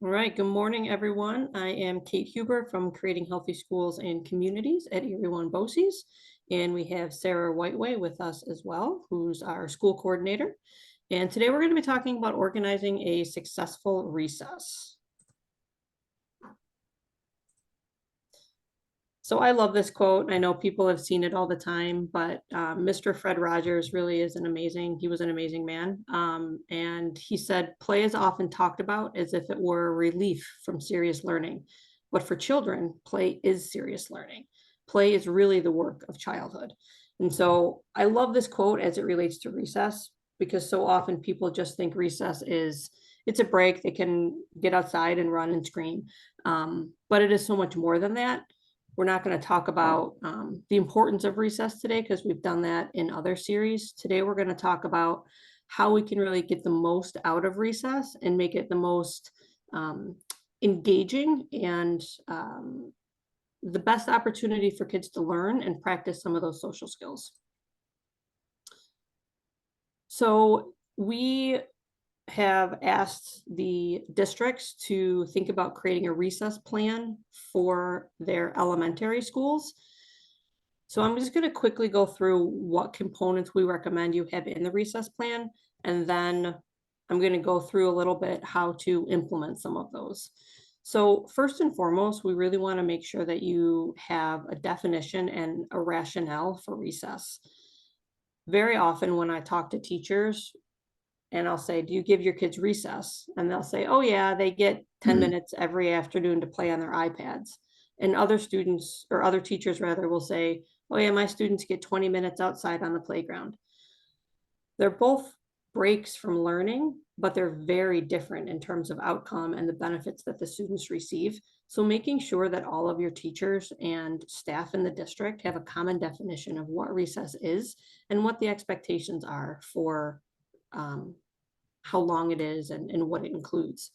All right, good morning, everyone. I am Kate Huber from Creating Healthy Schools and Communities at Erie One BOCES. And we have Sarah Whiteway with us as well, who's our school coordinator. And today we're going to be talking about organizing a successful recess. So I love this quote. I know people have seen it all the time, but Mr. Fred Rogers really is he was an amazing man. And he said, play is often talked about as if it were a relief from serious learning. But for children, play is serious learning. Play is really the work of childhood. And so I love this quote as it relates to recess, because so often people just think recess is, it's a break. They can get outside and run and scream. But it is so much more than that. We're not going to talk about the importance of recess today because we've done that in other series. Today, we're going to talk about how we can really get the most out of recess and make it the most engaging and the best opportunity for kids to learn and practice some of those social skills. So we have asked the districts to think about creating a recess plan for their elementary schools. So I'm just going to quickly go through what components we recommend you have in the recess plan, and then I'm going to go through a little bit how to implement some of those. So first and foremost, we really want to make sure that you have a definition and a rationale for recess. Very often when I talk to teachers, and I'll say, do you give your kids recess? And they'll say, oh yeah, they get 10 minutes every afternoon to play on their iPads. And other students, or other teachers rather, will say, oh yeah, my students get 20 minutes outside on the playground. They're both breaks from learning, but they're very different in terms of outcome and the benefits that the students receive. So making sure that all of your teachers and staff in the district have a common definition of what recess is and what the expectations are for how long it is and what it includes.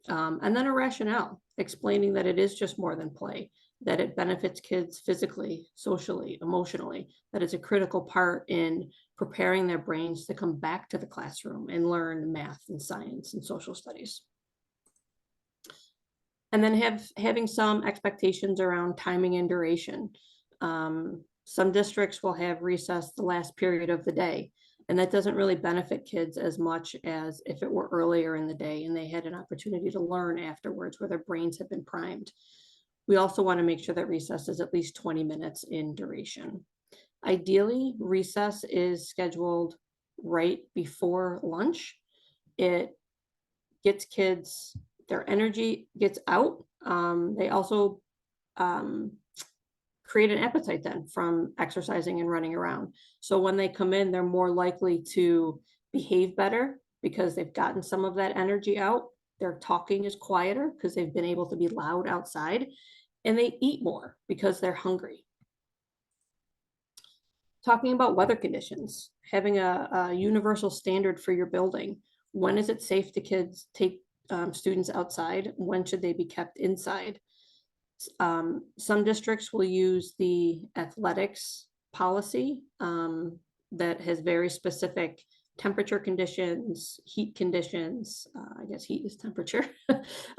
And then a rationale explaining that it is just more than play, that it benefits kids physically, socially, emotionally, that it's a critical part in preparing their brains to come back to the classroom and learn math and science and social studies. And then having some expectations around timing and duration. Some districts will have recess the last period of the day, and that doesn't really benefit kids as much as if it were earlier in the day and they had an opportunity to learn afterwards where their brains have been primed. We also want to make sure that recess is at least 20 minutes in duration. Ideally, recess is scheduled right before lunch. It gets kids, their energy gets out. They also create an appetite then from exercising and running around. So when they come in, they're more likely to behave better because they've gotten some of that energy out. Their talking is quieter because they've been able to be loud outside, and they eat more because they're hungry. Talking about weather conditions, having a universal standard for your building. When is it safe to kids take students outside? When should they be kept inside? Some districts will use the athletics policy that has very specific temperature conditions, heat conditions. I guess heat is temperature.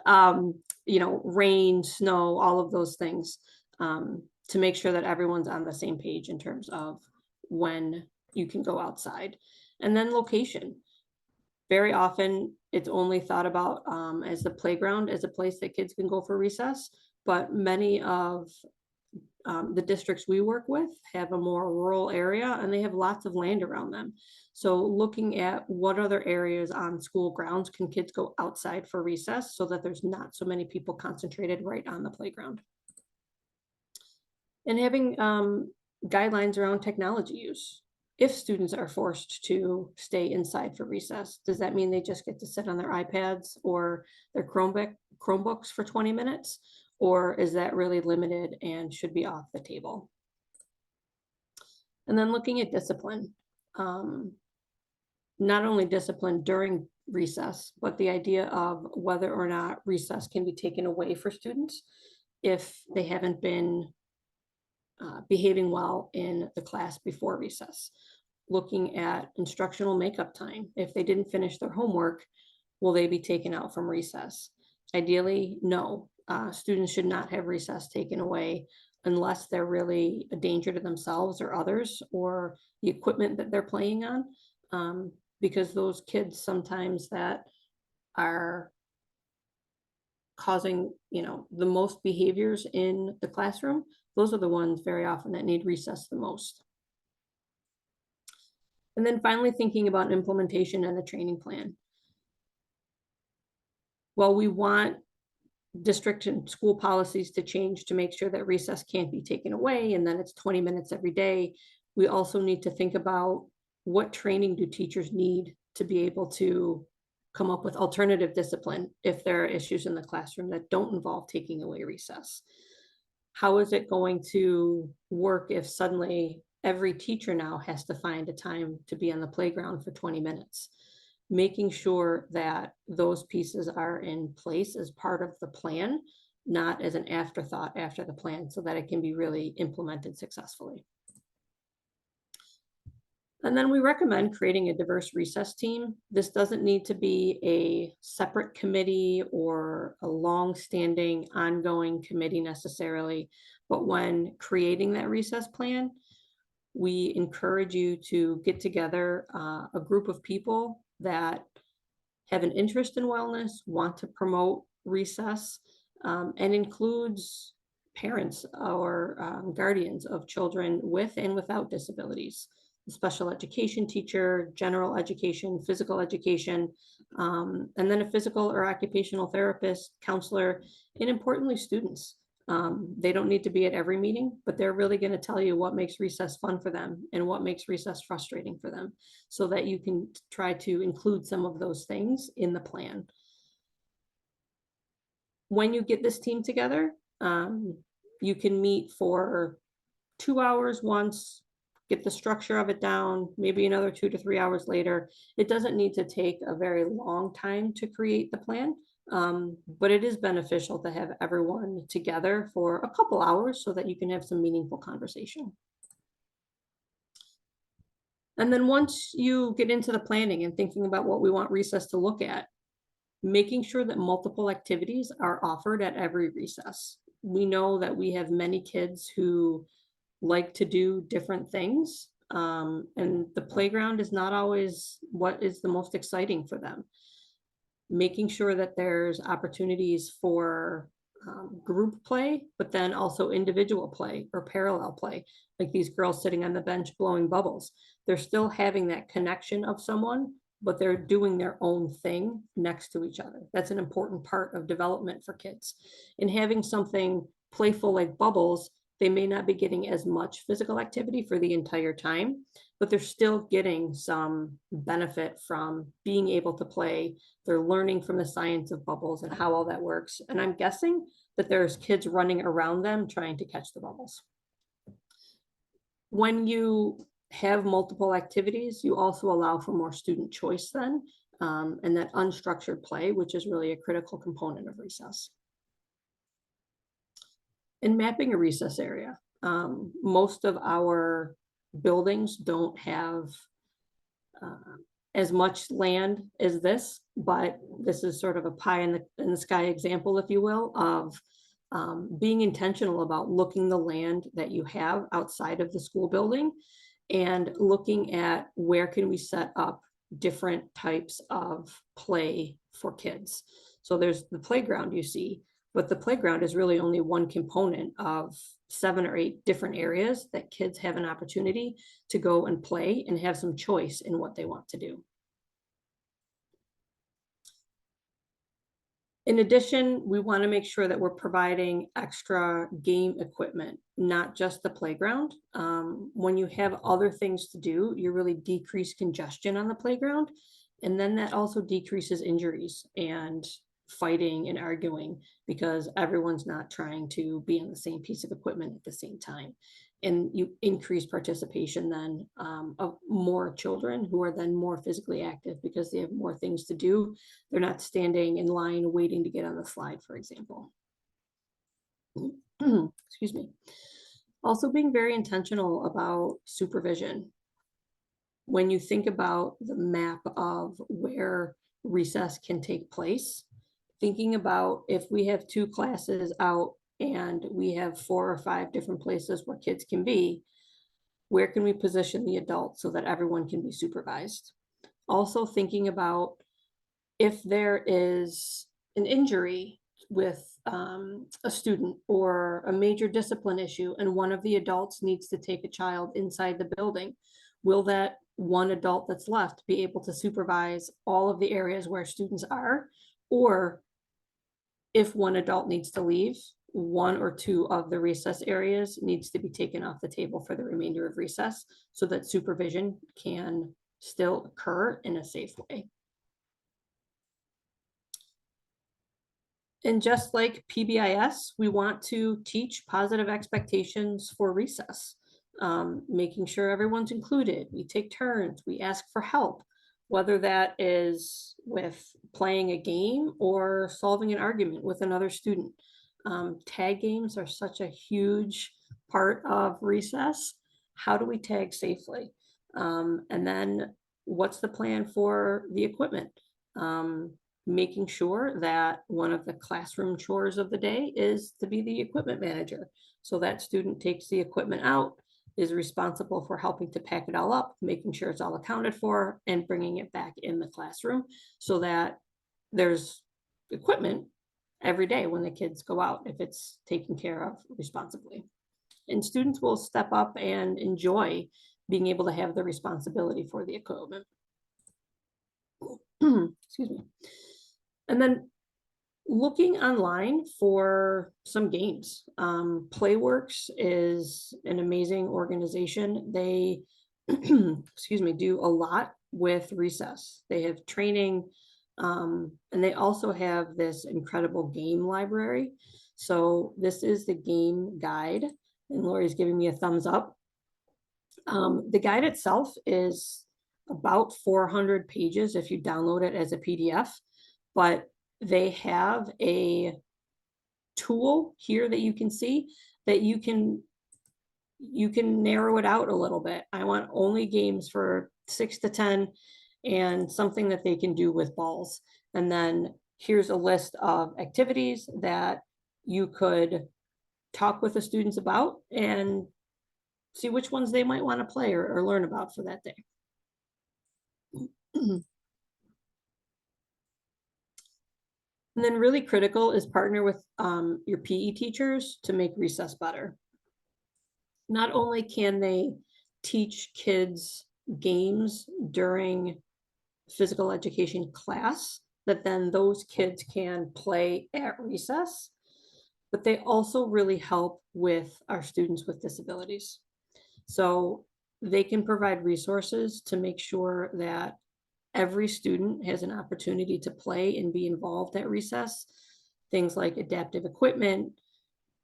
Rain, snow, all of those things to make sure that everyone's on the same page in terms of when you can go outside. And then location. Very often it's only thought about as the playground, as a place that kids can go for recess. But many of the districts we work with have a more rural area and they have lots of land around them. So looking at what other areas on school grounds can kids go outside for recess so that there's not so many people concentrated right on the playground. And having guidelines around technology use. If students are forced to stay inside for recess, does that mean they just get to sit on their iPads or their Chromebooks for 20 minutes? Or is that really limited and should be off the table? And then looking at discipline, not only discipline during recess, but the idea of whether or not recess can be taken away for students if they haven't been behaving well in the class before recess. Looking at instructional makeup time. If they didn't finish their homework, will they be taken out from recess? Ideally, no. Students should not have recess taken away unless they're really a danger to themselves or others or the equipment that they're playing on. Because those kids sometimes that are causing, the most behaviors in the classroom, those are the ones very often that need recess the most. And then finally, thinking about implementation and the training plan. Well, we want district and school policies to change to make sure that recess can't be taken away and then it's 20 minutes every day. We also need to think about what training do teachers need to be able to come up with alternative discipline if there are issues in the classroom that don't involve taking away recess. How is it going to work if suddenly every teacher now has to find a time to be on the playground for 20 minutes? Making sure that those pieces are in place as part of the plan, not as an afterthought after the plan, so that it can be really implemented successfully. And then we recommend creating a diverse recess team. This doesn't need to be a separate committee or a long-standing ongoing committee necessarily, but when creating that recess plan, we encourage you to get together a group of people that have an interest in wellness, want to promote recess, and includes parents or guardians of children with and without disabilities, special education teacher, general education, physical education, and then a physical or occupational therapist, counselor, and importantly, students. They don't need to be at every meeting, but they're really going to tell you what makes recess fun for them and what makes recess frustrating for them so that you can try to include some of those things in the plan. When you get this team together, you can meet for 2 hours once, get the structure of it down, maybe another 2 to 3 hours later. It doesn't need to take a very long time to create the plan. But it is beneficial to have everyone together for a couple hours so that you can have some meaningful conversation. And then once you get into the planning and thinking about what we want recess to look at, making sure that multiple activities are offered at every recess. We know that we have many kids who like to do different things, and the playground is not always what is the most exciting for them. Making sure that there's opportunities for group play, but then also individual play or parallel play, like these girls sitting on the bench blowing bubbles. They're still having that connection of someone, but they're doing their own thing next to each other. That's an important part of development for kids. And having something playful like bubbles, they may not be getting as much physical activity for the entire time, but they're still getting some benefit from being able to play. They're learning from the science of bubbles and how all that works. And I'm guessing that there's kids running around them trying to catch the bubbles. When you have multiple activities, you also allow for more student choice then, and that unstructured play, which is really a critical component of recess. And mapping a recess area. Most of our buildings don't have as much land as this, but this is sort of a pie in the sky example, if you will, of being intentional about looking the land that you have outside of the school building and looking at where can we set up different types of play for kids. So there's the playground you see, but the playground is really only one component of 7 or 8 different areas that kids have an opportunity to go and play and have some choice in what they want to do. In addition, we want to make sure that we're providing extra game equipment, not just the playground. When you have other things to do, you really decrease congestion on the playground. And then that also decreases injuries and fighting and arguing because everyone's not trying to be on the same piece of equipment at the same time. And you increase participation then of more children who are then more physically active because they have more things to do. They're not standing in line waiting to get on the slide, for example. Excuse me. Also being very intentional about supervision. When you think about the map of where recess can take place, thinking about if we have 2 classes out and we have 4 or 5 different places where kids can be, where can we position the adults so that everyone can be supervised? Also thinking about if there is an injury with a student or a major discipline issue and one of the adults needs to take a child inside the building, will that one adult that's left be able to supervise all of the areas where students are? Or if one adult needs to leave, one or two of the recess areas needs to be taken off the table for the remainder of recess so that supervision can still occur in a safe way. And just like PBIS, we want to teach positive expectations for recess, making sure everyone's included. We take turns, we ask for help, whether that is with playing a game or solving an argument with another student. Tag games are such a huge part of recess. How do we tag safely? And then what's the plan for the equipment? Making sure that one of the classroom chores of the day is to be the equipment manager. So that student takes the equipment out, is responsible for helping to pack it all up, making sure it's all accounted for, and bringing it back in the classroom so that there's equipment every day when the kids go out, if it's taken care of responsibly. And students will step up and enjoy being able to have the responsibility for the equipment. Excuse me. And then looking online for some games. Playworks is an amazing organization. They, excuse me, do a lot with recess. They have training, and they also have this incredible game library. So this is the game guide, and Lori's giving me a thumbs up. The guide itself is about 400 pages if you download it as a PDF, but they have a tool here that you can see that you can narrow it out a little bit. I want only games for 6 to 10 and something that they can do with balls. And then here's a list of activities that you could talk with the students about and see which ones they might want to play or learn about for that day. And then really critical is partner with your PE teachers to make recess better. Not only can they teach kids games during physical education class that then those kids can play at recess, but they also really help with our students with disabilities. So they can provide resources to make sure that every student has an opportunity to play and be involved at recess. Things like adaptive equipment,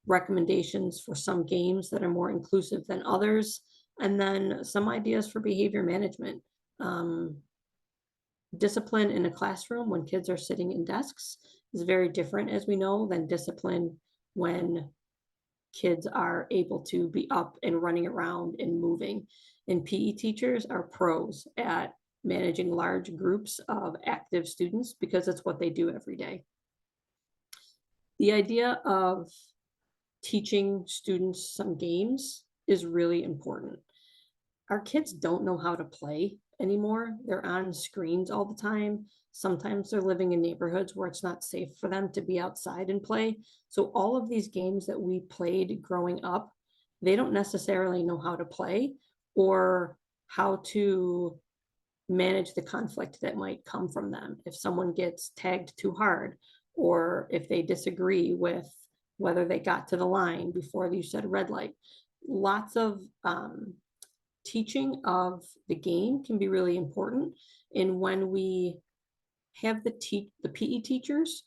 recommendations for some games that are more inclusive than others, and then some ideas for behavior management. Discipline in a classroom when kids are sitting in desks is very different, as we know, than discipline when kids are able to be up and running around and moving. And PE teachers are pros at managing large groups of active students because it's what they do every day. The idea of teaching students some games is really important. Our kids don't know how to play anymore. They're on screens all the time. Sometimes they're living in neighborhoods where it's not safe for them to be outside and play. So all of these games that we played growing up, they don't necessarily know how to play or how to manage the conflict that might come from them. If someone gets tagged too hard, or if they disagree with whether they got to the line before you said red light. Lots of teaching of the game can be really important. And when we have the PE teachers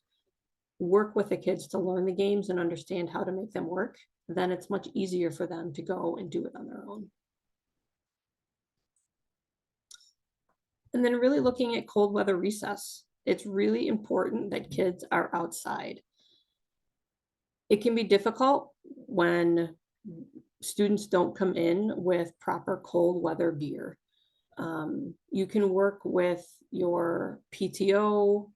work with the kids to learn the games and understand how to make them work, then it's much easier for them to go and do it on their own. And then really looking at cold weather recess. It's really important that kids are outside. It can be difficult when students don't come in with proper cold weather gear. You can work with your PTO,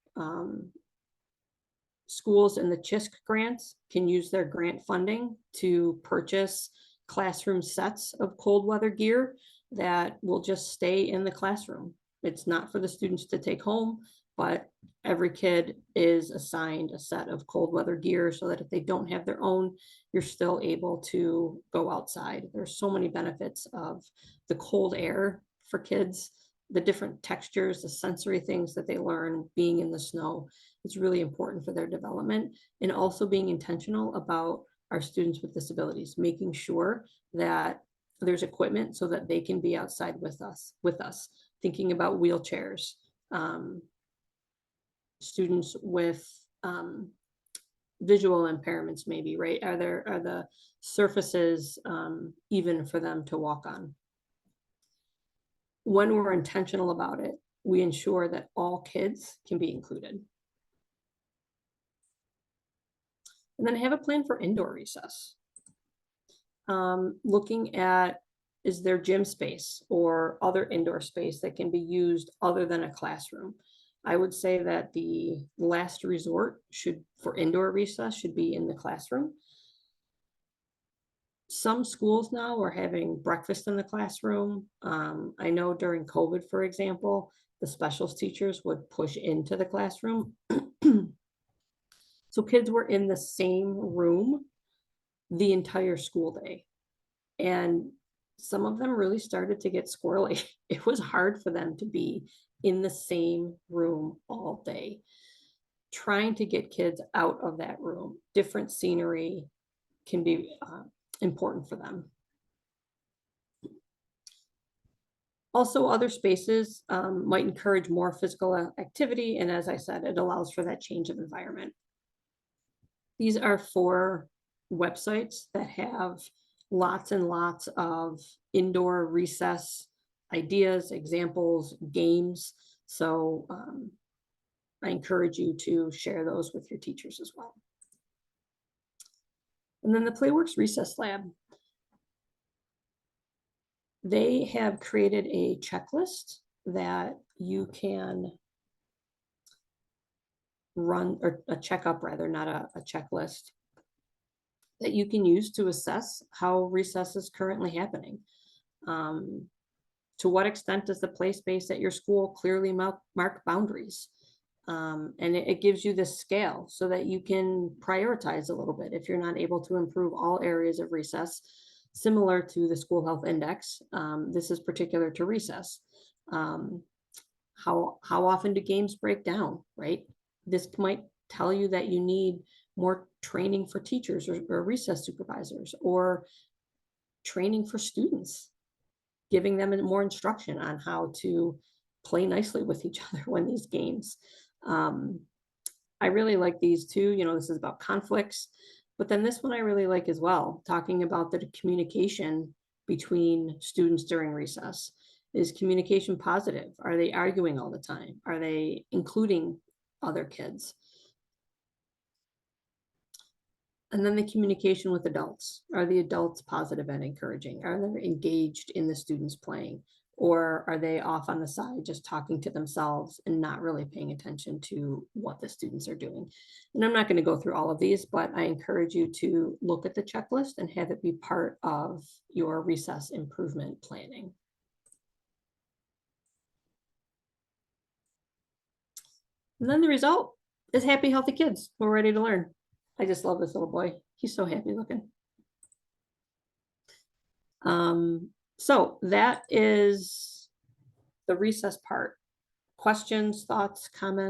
schools in the CHISC grants can use their grant funding to purchase classroom sets of cold weather gear that will just stay in the classroom. It's not for the students to take home, but every kid is assigned a set of cold weather gear so that if they don't have their own, you're still able to go outside. There's so many benefits of the cold air for kids, the different textures, the sensory things that they learn being in the snow. It's really important for their development, and also being intentional about our students with disabilities, making sure that there's equipment so that they can be outside with us, thinking about wheelchairs, students with visual impairments maybe, right? Are the surfaces even for them to walk on? When we're intentional about it, we ensure that all kids can be included. And then have a plan for indoor recess. Looking at, is there gym space or other indoor space that can be used other than a classroom? I would say that the last resort for indoor recess should be in the classroom. Some schools now are having breakfast in the classroom. I know during COVID, for example, the specials teachers would push into the classroom. So kids were in the same room the entire school day. And some of them really started to get squirrely. It was hard for them to be in the same room all day. Trying to get kids out of that room, different scenery can be important for them. Also, other spaces might encourage more physical activity. And as I said, it allows for that change of environment. These are 4 websites that have lots and lots of indoor recess ideas, examples, games. So I encourage you to share those with your teachers as well. And then the Playworks Recess Lab. They have created a checklist that you can run, or a checkup rather, not a checklist, that you can use to assess how recess is currently happening. To what extent does the play space at your school clearly mark boundaries? And it gives you this scale so that you can prioritize a little bit if you're not able to improve all areas of recess. Similar to the school health index, this is particular to recess. How often do games break down, right? This might tell you that you need more training for teachers or recess supervisors, or training for students, giving them more instruction on how to play nicely with each other when these games. I really like these two. This is about conflicts, but then this one I really like as well, talking about the communication between students during recess. Is communication positive? Are they arguing all the time? Are they including other kids? And then the communication with adults. Are the adults positive and encouraging? Are they engaged in the students playing? Or are they off on the side just talking to themselves and not really paying attention to what the students are doing? And I'm not going to go through all of these, but I encourage you to look at the checklist and have it be part of your recess improvement planning. And then the result is happy, healthy kids who are ready to learn. I just love this little boy. He's so happy looking. So that is the recess part. Questions, thoughts, comments?